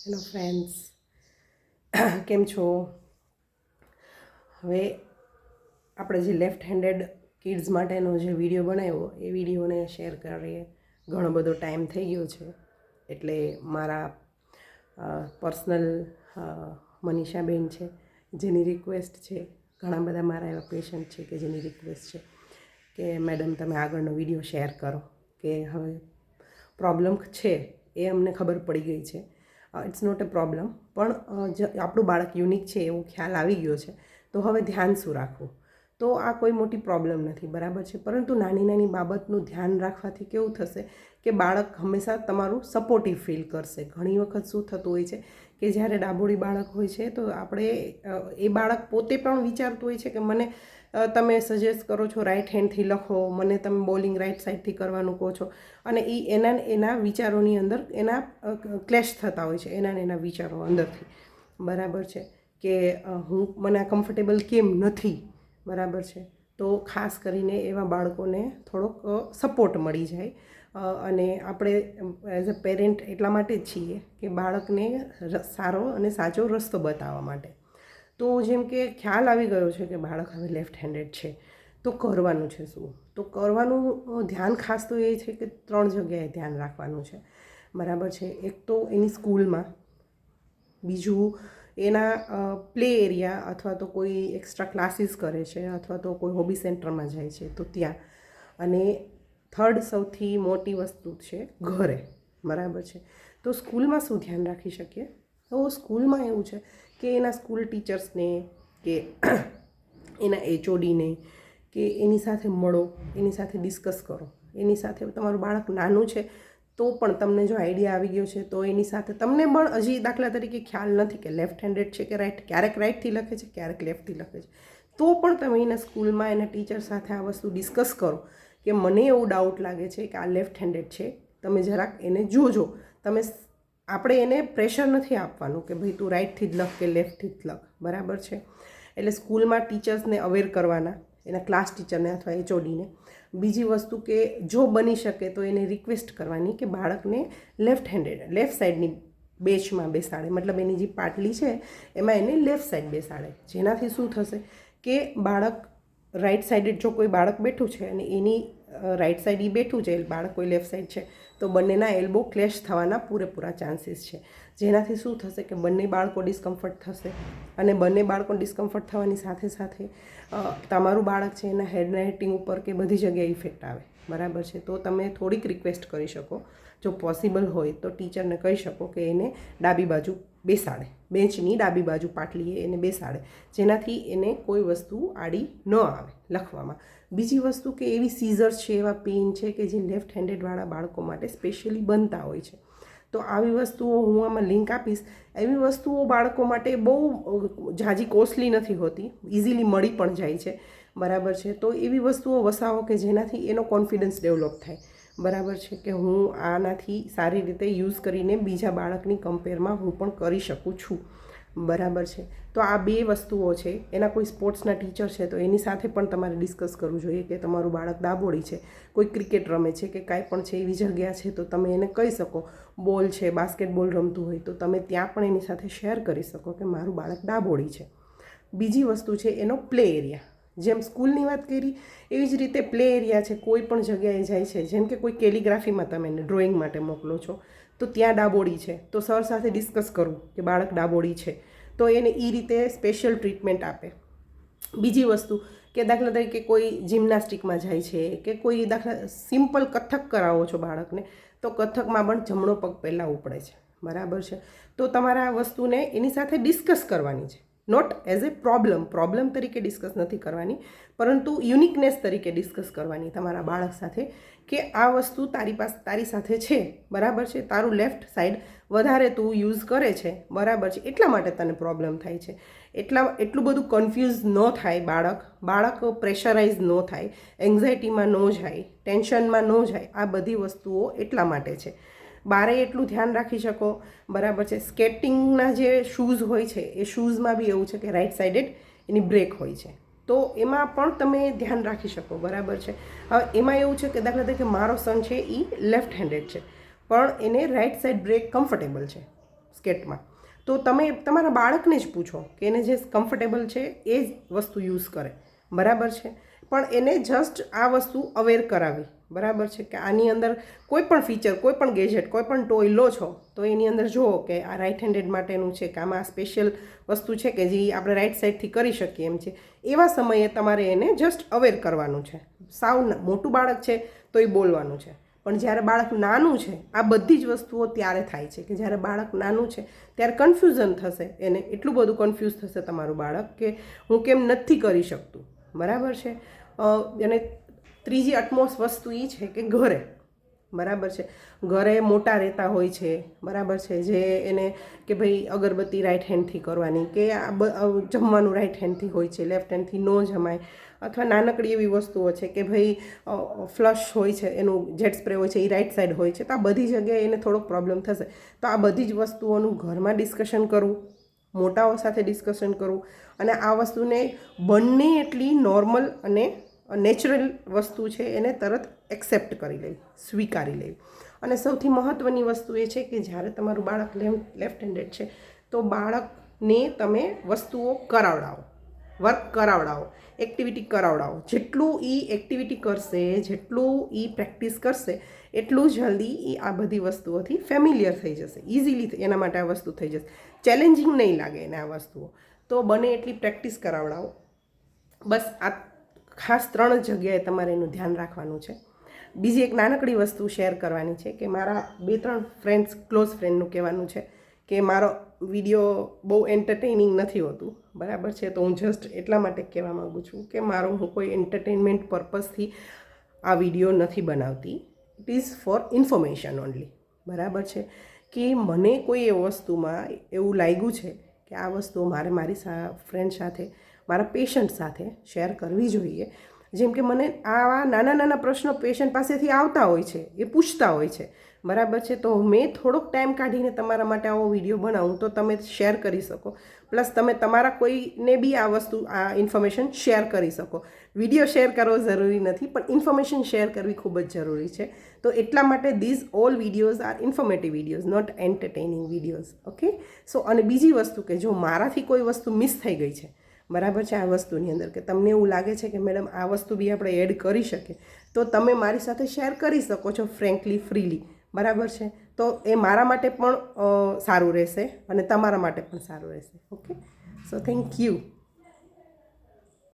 Hello friends, કેમ છો? હવે આપણે જે લેફ્ટ હેન્ડેડ કિડ્સ માટેનો જે વિડીયો બનાવ્યો એ વિડીયોને શેર કરીએ. ઘણો બધો ટાઈમ થઈ ગયો છે, એટલે મારા પર્સનલ મનીષાબેન છે જેની રિક્વેસ્ટ છે. ઘણા બધા મારા એવા પેશન્ટ છે કે જેની રિક્વેસ્ટ છે કે મેડમ તમે આગળનો વિડીયો શેર કરો, કે હવે પ્રોબ્લેમ છે એ અમને ખબર પડી ગઈ છે. ઇટ્સ નોટ અ પ્રોબ્લેમ, પણ આપણું બાળક યુનિક છે એવો ખ્યાલ આવી ગયો છે, તો હવે ધ્યાન શું રાખવું? તો આ કોઈ મોટી પ્રોબ્લેમ નથી, બરાબર છે. પરંતુ નાની નાની બાબતનું ધ્યાન રાખવાથી કેવું થશે કે બાળક હંમેશા તમારું સપોર્ટિવ ફીલ કરશે. ઘણી વખત શું થતું હોય છે કે જ્યારે ડાબોળી બાળક હોય છે તો આપણે એ બાળક પોતે પણ વિચારતું હોય છે કે મને તમે સજેસ્ટ કરો છો રાઈટ હેન્ડથી લખો, મને તમે બોલિંગ રાઈટ સાઈડથી કરવાનું કહો છો, અને એ એના વિચારોની અંદર એના ક્લેશ થતા હોય છે, એના વિચારો અંદરથી, બરાબર છે. કે મને આ કમ્ફર્ટેબલ કેમ નથી, બરાબર છે. તો ખાસ કરીને એવા બાળકોને થોડોક સપોર્ટ મળી જાય, અને આપણે એઝ અ પેરેન્ટ એટલા માટે જ છીએ કે બાળકને સારો અને સાચો રસ્તો બતાવવા માટે. તો જેમ કે ખ્યાલ આવી ગયો છે કે બાળક હવે લેફ્ટ હેન્ડેડ છે, તો કરવાનું છે શું? તો કરવાનું ધ્યાન ખાસ તો એ છે કે 3 જગ્યાએ ધ્યાન રાખવાનું છે, બરાબર છે. એક તો એની સ્કૂલમાં, બીજું એના પ્લે એરિયા અથવા તો કોઈ એક્સ્ટ્રા ક્લાસીસ કરે છે અથવા તો કોઈ હોબી સેન્ટરમાં જાય છે તો ત્યાં, અને થર્ડ સૌથી મોટી વસ્તુ છે ઘરે, બરાબર છે. તો સ્કૂલમાં શું ધ્યાન રાખી શકીએ? તો સ્કૂલમાં એવું છે કે એના સ્કૂલ ટીચર્સને કે એના એચઓડીને કે એની સાથે મળો, એની સાથે ડિસ્કસ કરો. એની સાથે તમારું બાળક નાનું છે તો પણ તમને જો આઈડિયા આવી ગયો છે તો એની સાથે તમને પણ હજી દાખલા તરીકે ખ્યાલ નથી કે લેફ્ટ હેન્ડેડ છે કે રાઈટ, ક્યારેક રાઈટથી લખે છે, ક્યારેક લેફ્ટથી લખે છે, તો પણ તમે એના સ્કૂલમાં એના ટીચર સાથે આ વસ્તુ ડિસ્કસ કરો કે મને એવું ડાઉટ લાગે છે કે આ લેફ્ટ હેન્ડેડ છે, તમે જરાક એને જોજો. આપણે એને પ્રેશર નથી આપવાનું કે ભાઈ તું રાઈટથી જ લખ કે લેફ્ટથી જ લખ, બરાબર છે. એટલે સ્કૂલમાં ટીચર્સને અવેર કરવાના, એના ક્લાસ ટીચરને અથવા એચઓડીને. બીજી વસ્તુ કે જો બની શકે તો એને રિક્વેસ્ટ કરવાની કે બાળકને લેફ્ટ સાઈડની બેચમાં બેસાડે, મતલબ એની જે પાટલી છે એમાં એને લેફ્ટ સાઈડ બેસાડે. જેનાથી શું થશે કે બાળક રાઈટ સાઈડેડ જો કોઈ બાળક બેઠું છે અને એની રાઈટ સાઈડ એ બેઠું છે, બાળક કોઈ લેફ્ટ સાઈડ છે, તો બંનેના એલ્બો ક્લેશ થવાના પૂરેપૂરા ચાન્સીસ છે. જેનાથી શું થશે કે બંને બાળકો ડિસ્કમ્ફર્ટ થશે, અને બંને બાળકો ડિસ્કમ્ફર્ટ થવાની સાથે સાથે તમારું બાળક છે એના હેન્ડ રાઇટિંગ ઉપર કે બધી જગ્યાએ ઇફેક્ટ આવે, બરાબર છે. તો તમે થોડીક રિક્વેસ્ટ કરી શકો, જો પોસિબલ હોય તો ટીચરને કહી શકો કે એને ડાબી બાજુ બેસાડે, બેન્ચની ડાબી બાજુ પાટલીએ એને બેસાડે, જેનાથી એને કોઈ વસ્તુ આડી ન આવે લખવામાં. બીજી વસ્તુ કે એવી સીઝર્સ છે, એવા પેન છે કે જે લેફ્ટ હેન્ડેડવાળા બાળકો માટે સ્પેશિયલી બનતા હોય છે. તો આવી વસ્તુઓ હું આમાં લિંક આપીશ. એવી વસ્તુઓ બાળકો માટે બહુ ઝાઝી કોસ્ટલી નથી હોતી, ઇઝીલી મળી પણ જાય છે, બરાબર છે. તો એવી વસ્તુઓ વસાવો કે જેનાથી એનો કોન્ફિડન્સ ડેવલપ થાય, બરાબર છે, કે હું આનાથી સારી રીતે યુઝ કરીને બીજા બાળકની કમ્પેરમાં હું પણ કરી શકું છું, બરાબર છે. તો આ 2 વસ્તુઓ છે. એના કોઈ સ્પોર્ટ્સના ટીચર છે તો એની સાથે પણ તમારે ડિસ્કસ કરવું જોઈએ કે તમારું બાળક ડાબોળી છે, કોઈ ક્રિકેટ રમે છે કે કાંઈ પણ છે એવી જગ્યા છે તો તમે એને કહી શકો. બોલ છે, બાસ્કેટબોલ રમતું હોય તો તમે ત્યાં પણ એની સાથે શેર કરી શકો કે મારું બાળક ડાબોળી છે. બીજી વસ્તુ છે એનો પ્લે એરિયા. જેમ સ્કૂલની વાત કરી એવી જ રીતે પ્લે એરિયા છે. કોઈ પણ જગ્યાએ જાય છે, જેમ કે કોઈ કેલિગ્રાફીમાં તમે એને ડ્રોઈંગ માટે મોકલો છો તો ત્યાં ડાબોળી છે તો સર સાથે ડિસ્કસ કરવું કે બાળક ડાબોળી છે, તો એને એ રીતે સ્પેશિયલ ટ્રીટમેન્ટ આપે. બીજી વસ્તુ કે દાખલા તરીકે કોઈ જિમ્નાસ્ટિકમાં જાય છે કે કોઈ દાખલા સિમ્પલ કથક કરાવો છો બાળકને, તો કથકમાં પણ જમણો પગ પહેલાં ઉપડે છે, બરાબર છે. તો તમારે આ વસ્તુને એની સાથે ડિસ્કસ કરવાની છે, નોટ એઝ એ પ્રોબ્લેમ તરીકે ડિસ્કસ નથી કરવાની, પરંતુ યુનિકનેસ તરીકે ડિસ્કસ કરવાની તમારા બાળક સાથે કે આ વસ્તુ તારી સાથે છે, બરાબર છે. તારું લેફ્ટ સાઈડ વધારે તું યુઝ કરે છે, બરાબર છે, એટલા માટે તને પ્રોબ્લેમ થાય છે. એટલું બધું કન્ફ્યુઝ ન થાય બાળક પ્રેશરાઇઝ ન થાય, એન્ઝાયટીમાં ન જાય, ટેન્શનમાં ન જાય. આ બધી વસ્તુઓ એટલા માટે છે. બારે એટલું ધ્યાન રાખી શકો, બરાબર છે. સ્કેટિંગના જે શૂઝ હોય છે એ શૂઝમાં બી એવું છે કે રાઈટ સાઈડેડ એની બ્રેક હોય છે, તો એમાં પણ તમે ધ્યાન રાખી શકો, બરાબર છે. હવે એમાં એવું છે કે દાખલા તરીકે મારો સન છે એ લેફ્ટ હેન્ડેડ છે, પણ એને રાઈટ સાઈડ બ્રેક કમ્ફર્ટેબલ છે, સ્કેટમાં. તો તમે તમારા બાળકને જ પૂછો કે એને જે કમ્ફર્ટેબલ છે એ જ વસ્તુ યુઝ કરે, બરાબર છે. પણ એને જસ્ટ આ વસ્તુ અવેર કરાવી, બરાબર છે, કે આની અંદર કોઈ પણ ફીચર, કોઈ પણ ગેજેટ, કોઈ પણ ટોય લો છો તો એની અંદર જુઓ કે આ રાઇટ હેન્ડેડ માટેનું છે કે આમાં સ્પેશિયલ વસ્તુ છે કે જે આપણે રાઇટ સાઈડથી કરી શકીએ એમ છે. એવા સમયે તમારે એને જસ્ટ અવેર કરવાનું છે. સાવ મોટું બાળક છે તો એ બોલવાનું છે, પણ જ્યારે બાળક નાનું છે આ બધી જ વસ્તુઓ ત્યારે થાય છે કે જ્યારે બાળક નાનું છે ત્યારે કન્ફ્યુઝન થશે, એને એટલું બધું કન્ફ્યુઝ થશે તમારું બાળક કે હું કેમ નથી કરી શકતું, બરાબર છે. અને ત્રીજી અટમોસ્ટ વસ્તુ એ છે કે ઘરે, બરાબર છે, ઘરે મોટા રહેતા હોય છે, બરાબર છે, જે એને કે ભાઈ અગરબત્તી રાઈટ હેન્ડથી કરવાની કે જમવાનું રાઈટ હેન્ડથી હોય છે, લેફ્ટ હેન્ડથી ન જમાય, અથવા નાનકડી એવી વસ્તુઓ છે કે ભાઈ ફ્લશ હોય છે, એનું જેટ સ્પ્રે હોય છે એ રાઈટ સાઈડ હોય છે, તો આ બધી જગ્યાએ એને થોડોક પ્રોબ્લેમ થશે. તો આ બધી જ વસ્તુઓનું ઘરમાં ડિસ્કશન કરવું, મોટાઓ સાથે ડિસ્કશન કરવું, અને આ વસ્તુને બંને એટલી નોર્મલ અને નેચરલ વસ્તુ છે એને તરત એક્સેપ્ટ કરી લેવી, સ્વીકારી લેવી. અને સૌથી મહત્ત્વની વસ્તુ એ છે કે જ્યારે તમારું બાળક લેફ્ટ હેન્ડેડ છે તો બાળકને તમે વસ્તુઓ કરાવડાવો, વર્ક કરાવડાવો, એક્ટિવિટી કરાવડાવો. જેટલું એ એક્ટિવિટી કરશે, જેટલું એ પ્રેક્ટિસ કરશે, એટલું જલ્દી એ આ બધી વસ્તુઓથી ફેમિલિયર થઈ જશે, ઇઝીલી એના માટે આ વસ્તુ થઈ જશે, ચેલેન્જિંગ નહીં લાગે એને આ વસ્તુઓ. તો બને એટલી પ્રેક્ટિસ કરાવડાવો. બસ આ ખાસ 3 જગ્યાએ તમારે એનું ધ્યાન રાખવાનું છે. બીજી એક નાનકડી વસ્તુ શેર કરવાની છે કે મારા 2-3 ફ્રેન્ડ્સ, ક્લોઝ ફ્રેન્ડનું કહેવાનું છે કે મારો વિડીયો બહુ એન્ટરટેનિંગ નથી હોતું, બરાબર છે. તો હું જસ્ટ એટલા માટે કહેવા માગું છું કે હું કોઈ એન્ટરટેનમેન્ટ પર્પઝથી આ વિડીયો નથી બનાવતી. It is four information only, બરાબર છે. કે મને કોઈ એ વસ્તુમાં એવું લાગ્યું છે કે આ વસ્તુ મારે મારી ફ્રેન્ડ સાથે, મારા પેશન્ટ સાથે શેર કરવી જોઈએ. જેમ કે મને આવા નાના નાના પ્રશ્નો પેશન્ટ પાસેથી આવતા હોય છે, એ પૂછતા હોય છે, બરાબર છે. તો મેં થોડોક ટાઈમ કાઢીને તમારા માટે આવો વિડીયો બનાવું તો તમે શેર કરી શકો, પ્લસ તમે તમારા કોઈને બી આ વસ્તુ, આ ઇન્ફોર્મેશન શેર કરી શકો. વિડીયો શેર કરવો જરૂરી નથી, પણ ઇન્ફોર્મેશન શેર કરવી ખૂબ જ જરૂરી છે. તો એટલા માટે these all videos are informative videos, not entertaining videos. Okay. So અને બીજી વસ્તુ કે જો મારાથી કોઈ વસ્તુ મિસ થઈ ગઈ છે, બરાબર છે, આ વસ્તુની અંદર, કે તમને એવું લાગે છે કે મેડમ આ વસ્તુ બી આપણે એડ કરી શકીએ, તો તમે મારી સાથે શેર કરી શકો છો ફ્રેન્કલી, ફ્રીલી, બરાબર છે. તો એ મારા માટે પણ સારું રહેશે અને તમારા માટે પણ સારું રહેશે. ઓકે. So thank you.